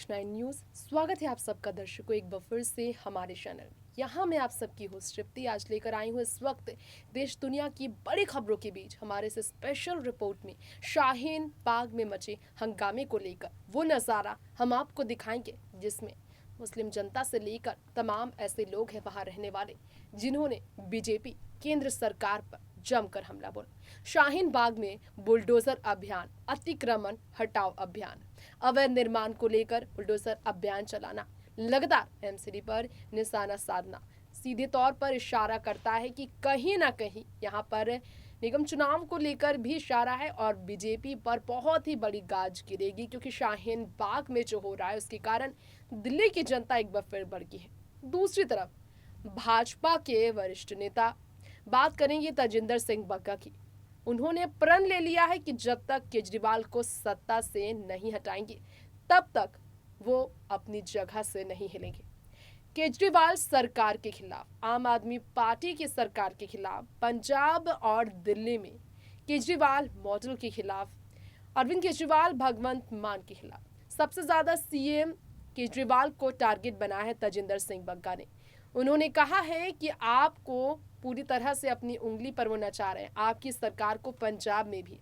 Next9 news. स्वागत है आप सबका दर्शकों एक बार फिर से हमारे चैनल। यहाँ मैं आप सबकी होस्ट तृप्ति आज लेकर आई हूँ इस वक्त देश दुनिया की बड़ी खबरों के बीच हमारे इस स्पेशल रिपोर्ट में शाहीन बाग में मचे हंगामे को लेकर वो नज़ारा हम आपको दिखाएंगे जिसमें मुस्लिम जनता से लेकर तमाम ऐसे लोग हैं वहाँ रहने वाले जिन्होंने बीजेपी केंद्र सरकार पर जमकर हमला बोला। शाहीन बाग में बुलडोजर अभियान, अतिक्रमण हटाओ अभियान, अवैध निर्माण को लेकर बुलडोजर अभियान चलाना, लगातार एमसीडी पर निशाना साधना सीधे तौर पर इशारा करता है कि कहीं ना कहीं यहाँ पर निगम चुनाव को लेकर भी इशारा है और बीजेपी पर बहुत ही बड़ी गाज गिरेगी, क्योंकि शाहीन बाग में जो हो रहा है उसके कारण दिल्ली की जनता एक बार फिर भड़की है। दूसरी तरफ भाजपा के वरिष्ठ नेता बात करेंगे तजिंदर सिंह बग्गा की। उन्होंने प्रण ले लिया है कि जब तक केजरीवाल को सत्ता से नहीं हटाएंगे तब तक वो अपनी जगह से नहीं हिलेंगे। केजरीवाल सरकार के खिलाफ, आम आदमी पार्टी की सरकार के खिलाफ, पंजाब और दिल्ली में केजरीवाल मॉडल के खिलाफ, अरविंद केजरीवाल भगवंत मान के खिलाफ सबसे ज्यादा सीएम केजरीवाल को टारगेट बनाया है तजिंदर सिंह बग्गा ने। उन्होंने कहा है कि आपको पूरी तरह से अपनी उंगली पर वो नचा रहे हैं। आपकी सरकार को पंजाब में भी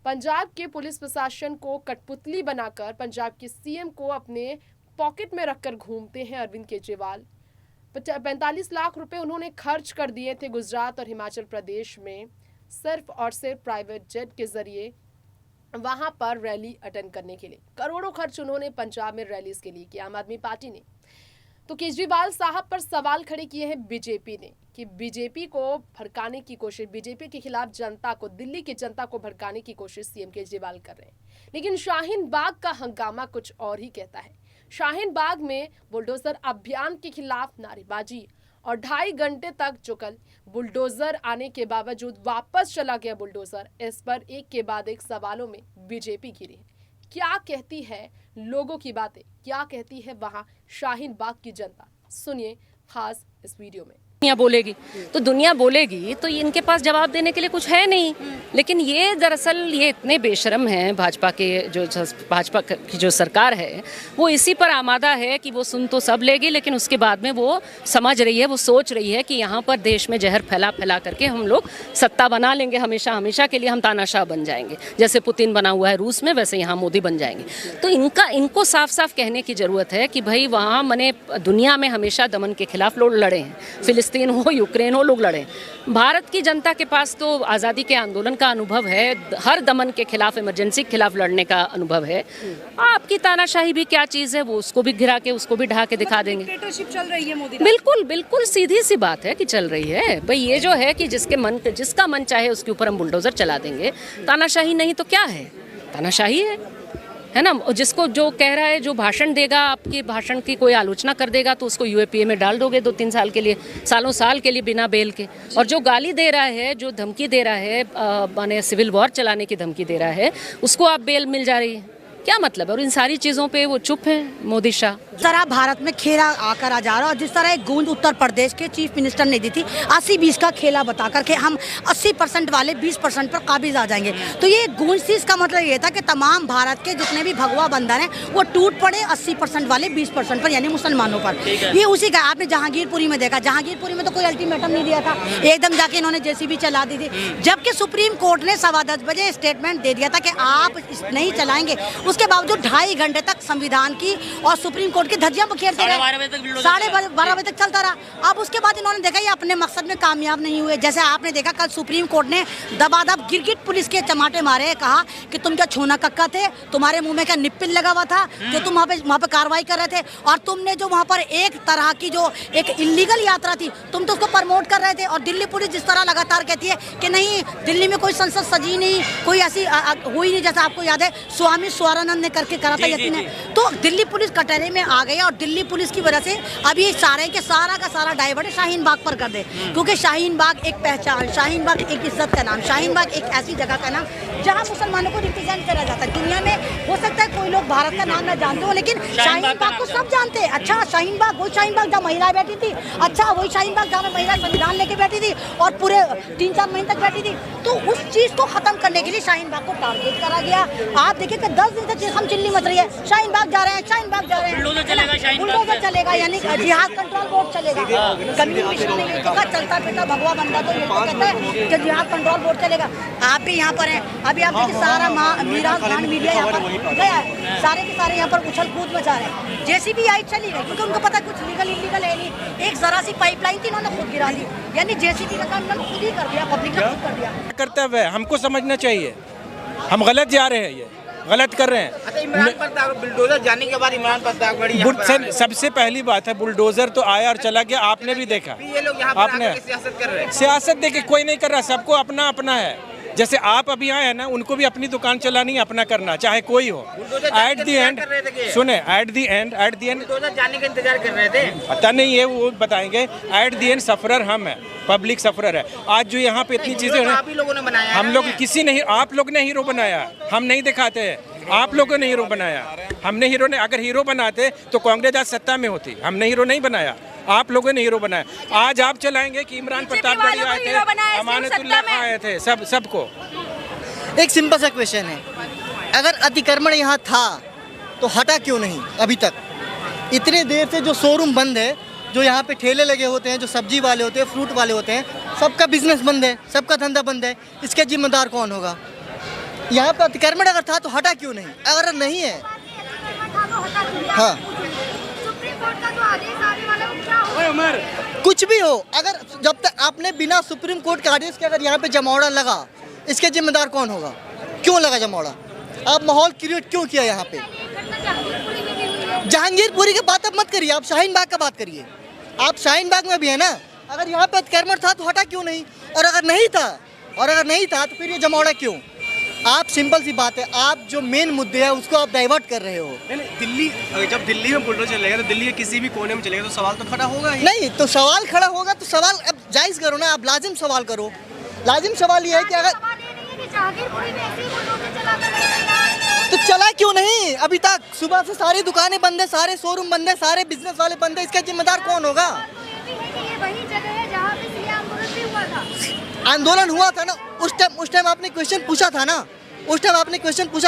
पंजाब के पुलिस प्रशासन को कठपुतली बनाकर पंजाब के सीएम को अपने पॉकेट में रखकर घूमते हैं अरविंद केजरीवाल। 45 लाख रुपए उन्होंने खर्च कर दिए थे गुजरात और हिमाचल प्रदेश में सिर्फ और सिर्फ प्राइवेट जेट के जरिए वहां पर रैली अटेंड करने के लिए। करोड़ों खर्च उन्होंने पंजाब में रैलीज के लिए किया आम आदमी पार्टी ने। तो केजरीवाल साहब पर सवाल खड़े किए हैं बीजेपी ने कि बीजेपी को भड़काने की कोशिश, बीजेपी के खिलाफ जनता को, दिल्ली की जनता को भड़काने की कोशिश सीएम केजरीवाल कर रहे हैं। लेकिन शाहीन बाग का हंगामा कुछ और ही कहता है। शाहीन बाग में बुलडोजर अभियान के खिलाफ नारेबाजी और 2.5 घंटे तक जो कल बुलडोजर आने के बावजूद वापस चला गया बुलडोजर, इस पर एक के बाद एक सवालों में बीजेपी घिरी है। क्या कहती है लोगों की बातें, क्या कहती है वहां शाहीन बाग की जनता, सुनिए खास इस वीडियो में। दुनिया बोलेगी तो इनके पास जवाब देने के लिए कुछ है नहीं। लेकिन ये दरअसल ये इतने बेशरम हैं, भाजपा की जो सरकार है वो इसी पर आमादा है कि वो सुन तो सब लेगी, लेकिन उसके बाद में वो समझ रही है, वो सोच रही है कि यहाँ पर देश में जहर फैला करके हम लोग सत्ता बना लेंगे, हमेशा के लिए हम तानाशाह बन जाएंगे। जैसे पुतिन बना हुआ है रूस में, वैसे यहाँ मोदी बन जाएंगे। तो इनको साफ साफ कहने की ज़रूरत है कि भाई वहाँ मने दुनिया में हमेशा दमन के खिलाफ लोग लड़े हैं, फिलिस्तीन हो, यूक्रेन हो, लोग लड़े। भारत की जनता के पास तो आज़ादी के आंदोलन का अनुभव है, हर दमन के खिलाफ, इमरजेंसी के खिलाफ लड़ने का अनुभव है। आपकी तानाशाही भी क्या चीज़ है, वो उसको भी गिरा के, उसको भी ढहा के दिखा देंगे। डिक्टेटरशिप चल रही है मोदी। बिल्कुल सीधी सी बात है कि चल रही है। भाई ये जो है कि जिसका मन चाहे उसके ऊपर हम बुलडोजर चला देंगे, तानाशाही नहीं तो क्या है? तानाशाही है ना। जिसको जो कह रहा है, जो भाषण देगा, आपके भाषण की कोई आलोचना कर देगा तो उसको यूएपीए में डाल दोगे 2-3 साल के लिए, साल के लिए बिना बेल के। और जो गाली दे रहा है, जो धमकी दे रहा है, माने सिविल वॉर चलाने की धमकी दे रहा है, उसको आप बेल मिल जा रही है। क्या मतलब है? और इन सारी चीज़ों पे वो चुप हैं मोदी शाह। जिस तरह भारत में खेला आकर आ जा रहा है और जिस तरह एक गूंज उत्तर प्रदेश के चीफ मिनिस्टर ने दी थी 80-20 का खेला बता करके हम 80% वाले 20% पर काबिज आ जाएंगे, तो ये गूंज थी। इसका मतलब ये था कि तमाम भारत के जितने भी भगवा बंदर हैं वो टूट पड़े 80% वाले 20% पर, यानी मुसलमानों पर। ये उसी का आपने जहांगीरपुरी में देखा। जहांगीरपुरी में तो कोई अल्टीमेटम नहीं दिया था, एकदम जाके इन्होंने जेसीबी चला दी थी। जबकि सुप्रीम कोर्ट ने 10:15 बजे स्टेटमेंट दे दिया था कि आप नहीं चलाएंगे। उसके बावजूद 2.5 घंटे तक संविधान की और सुप्रीम कोर्ट की धज्जियां बखेरते रहे। 12:30 बजे तक चलता रहा। अब उसके बाद इन्होंने देखा ये अपने मकसद में कामयाब नहीं हुए। जैसे आपने देखा कल सुप्रीम कोर्ट ने दबादब गिरगिट पुलिस के चमाटे मारे, कहा कि तुम क्या छोना कक्का थे, तुम्हारे मुंह में क्या निप्पिल लगा हुआ था जो तुम वहाँ पे कार्रवाई कर रहे थे, और तुमने जो वहाँ पर एक तरह की जो एक इलीगल यात्रा थी तुम तो उसको प्रमोट कर रहे थे। और दिल्ली पुलिस जिस तरह लगातार कहती है कि नहीं दिल्ली में कोई संसद सजी नहीं, कोई ऐसी हुई नहीं, जैसा आपको याद है स्वामी स्वारानंद ने करके करा था यकीन है। तो दिल्ली पुलिस कटहरे में आ गई और दिल्ली पुलिस की वजह से अब ये सारे के सारा का सारा डाइवर्ट शाहीन बाग पर कर दे, क्योंकि शाहीन बाग एक पहचान, शाहीन बाग एक इज्जत का नाम, शाहीन बाग एक ऐसी जगह का नाम जहाँ मुसलमानों को रिप्रेजेंट करा जाता है। दुनिया में हो सकता है कोई लोग भारत का नाम ना जानते हो, लेकिन शाहीन बाग को सब जानते हैं। अच्छा, शाहीन बाग वही शाहीन बाग जहाँ महिलाएं बैठी थी, अच्छा वही शाहीन बाग जहाँ महिला संविधान लेके बैठी थी और पूरे 3-4 महीने तक बैठी थी। तो उस चीज को खत्म करने के लिए शाहीन बाग को टारगेट करा गया। आप देखिए कि 10 दिन तक हम चिल्ली मच रही है, शाहीन बाग जा रहे हैं, शाहीन बाग जा रहे हैं, बुलडोजर चलेगा, यानी जिहाद कंट्रोल बोर्ड चलेगा। कम्युनिकेशन नहीं होगा, चलता फिरता भगवा बंदा तो ये तो कहता है कि जिहाद कंट्रोल बोर्ड चलेगा। आप भी यहाँ पर हैं, अभी आप देखिए सारा मीराज खान मीडिया यहाँ पर गया है, सारे के सारे यहाँ पर उछल कूद मचा रहे हैं। जेसीबी आई चली गई क्योंकि उनको पता कुछ लीगल इलीगल है नहीं। एक जरा सी पाइपलाइन थी, इन्होंने खुद गिरा दी, यानी जेसीबी का काम इन्होंने खुद ही कर दिया, पब्लिक ने खुद कर दिया। कर्तव्य है, हमको समझना चाहिए, हम गलत जा रहे हैं, ये गलत कर रहे हैं। अच्छा, इमरान प्रताप बुलडोजर जाने के बाद इमरान प्रताप बड़ी सबसे पहली बात है, बुलडोजर तो आया और चला गया, आपने भी देखा। ये लोग यहाँ पर आपने आकर के सियासत कर रहे हैं। सियासत देखिए कोई नहीं कर रहा, सबको अपना अपना है। जैसे आप अभी आए हैं ना, उनको भी अपनी दुकान चलानी है, अपना करना, चाहे कोई हो। एट दी एंड सुने, एट दी एंड बुलडोजर जाने का इंतजार कर रहे थे। पता नहीं है, वो बताएंगे। एट दी एंड सफरर हम है, पब्लिक सफरर है। आज जो यहाँ पे इतनी चीजें आप ही लोगों ने बनाया, हम लोग किसी ने, आप लोग ने हीरो बनाया, हम नहीं दिखाते हैं। आप लोगों ने हीरो बनाया, हमने हीरो ने। अगर हीरो बनाते तो कांग्रेस आज सत्ता में होती। हमने हीरो नहीं बनाया, आप लोगों ने हीरो बनाया। आज आप चलाएंगे कि इमरान प्रतापगढ़ी आए थे, अमानतुल्लाह खां आए थे, सबको। एक सिंपल सा क्वेश्चन है, अगर अतिक्रमण यहाँ था तो हटा क्यों नहीं अभी तक? इतने देर से जो शोरूम बंद है, जो यहाँ पे ठेले लगे होते हैं, जो सब्जी वाले होते हैं, फ्रूट वाले होते हैं, सबका बिजनेस बंद है, सबका धंधा बंद है। इसके जिम्मेदार कौन होगा? यहाँ पे अतिक्रमण अगर था तो हटा क्यों नहीं? अगर नहीं है, हाँ, कुछ भी हो, अगर जब तक आपने बिना सुप्रीम कोर्ट के आदेश के अगर यहाँ पे जमावड़ा लगा, इसके जिम्मेदार कौन होगा? क्यों लगा जमावड़ा? आप माहौल क्रिएट क्यों किया यहाँ पे? जहांगीरपुरी की बात अब मत करिए, आप शाहीन बाग का बात करिए। आप शाहीन बाग में भी है ना, अगर यहाँ पे अतिक्रमण था तो हटा क्यों नहीं? और अगर नहीं था तो फिर ये जमावड़ा क्यों? आप सिंपल सी बात है, आप जो मेन मुद्दे हैं उसको आप डाइवर्ट कर रहे हो। नहीं, जब दिल्ली में बुलडोजर चलेगा तो दिल्ली के किसी भी कोने में चलेगा तो सवाल तो खड़ा होगा ही। नहीं तो सवाल खड़ा होगा तो सवाल अब जायज करो ना, आप लाजिम सवाल करो। लाजिम सवाल ये है कि अगर तो चला क्यों नहीं अभी तक? सुबह से सारी दुकानें बंद है, सारे शोरूम बंद है, सारे बिजनेस वाले बंद है, इसका जिम्मेदार कौन होगा? आंदोलन हुआ था ना उस टाइम आपने क्वेश्चन पूछा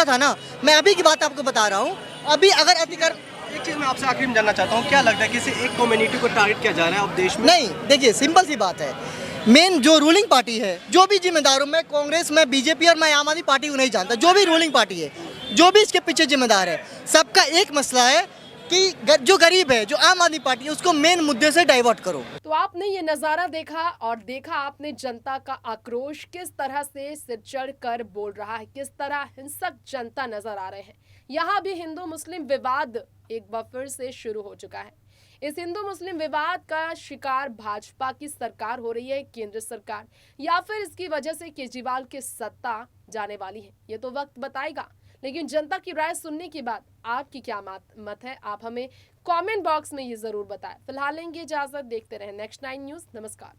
था ना, मैं अभी की बात आपको बता रहा हूँ। अभी अगर अतिक्रमण, एक चीज मैं आपसे आखिरी में जानना चाहता हूँ, क्या लगता है किसी एक कम्युनिटी को टारगेट किया जा रहा है अब देश में? नहीं, देखिए सिंपल सी बात है, मेन जो रूलिंग पार्टी है, जो भी जिम्मेदार हो, मैं कांग्रेस, मैं बीजेपी और मैं आम आदमी पार्टी को नहीं जानता, जो भी रूलिंग पार्टी है, जो भी इसके पीछे जिम्मेदार है, सबका एक मसला है कि जो गरीब है, जो आम आदमी पार्टी है, उसको मेन मुद्दे से डाइवर्ट करो। तो आपने ये नजारा देखा और देखा आपने जनता का आक्रोश किस तरह से सिर चढ़कर बोल रहा है, किस तरह हिंसक जनता नजर आ रहे हैं। यहाँ भी हिंदू मुस्लिम विवाद एक बार फिर से शुरू हो चुका है। इस हिंदू मुस्लिम विवाद का शिकार भाजपा की सरकार हो रही है, केंद्र सरकार, या फिर इसकी वजह से केजरीवाल की सत्ता जाने वाली है, ये तो वक्त बताएगा। लेकिन जनता की राय सुनने के बाद आपकी क्या मत है, आप हमें कमेंट बॉक्स में ये जरूर बताएं। फिलहाल लेंगे इजाजत, देखते रहें नेक्स्ट 9 न्यूज़। नमस्कार।